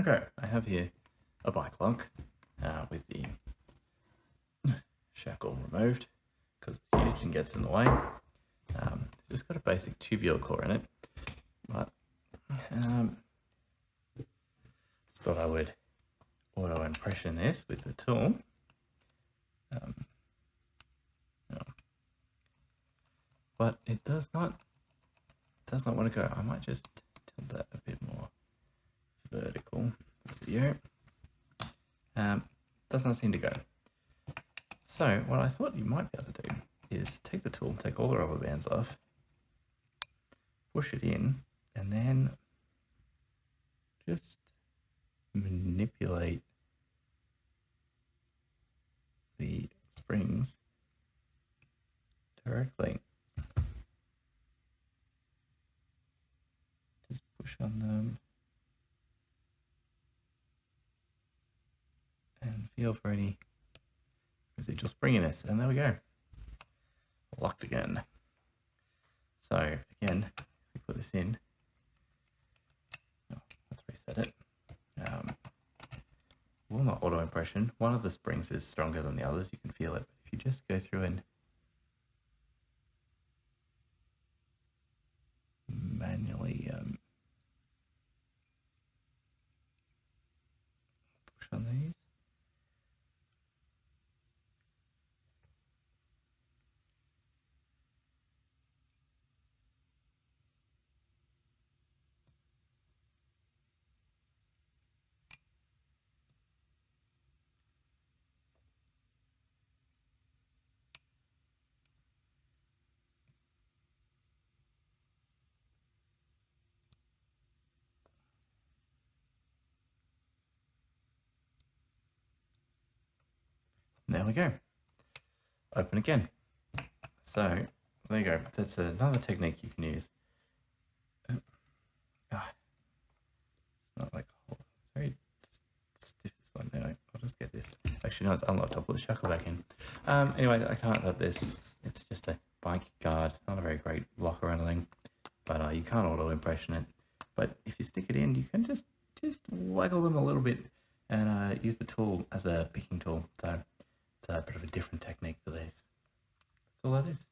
Okay, I have here a bike lock with the shackle removed because it's huge and gets in the way. It's just got a basic tubular core in it, but just thought I would auto impression this with the tool. But it does not want to go. I might just tilt that a bit more vertical video. Does not seem to go. So what I thought you might be able to do is take the tool, take all the rubber bands off, push it in, and then just manipulate the springs directly. Just push on them and feel for any residual springiness, and there we go, locked again. So again, if we put this in, let's reset it. Will not auto impression. One of the springs is stronger than the others, you can feel it. But if you just go through and manually push on these, there we go. Open again. So there you go. That's another technique you can use. It's not like very stiff, this one. Anyway, I'll just get this. Actually, no, it's unlocked. I'll put the shackle back in. Anyway, I can't let this. It's just a bike guard, not a very great lock or anything, but you can't auto impression it. But if you stick it in, you can just waggle them a little bit and use the tool as a picking tool. So it's a bit of a different technique for these. That's all that is.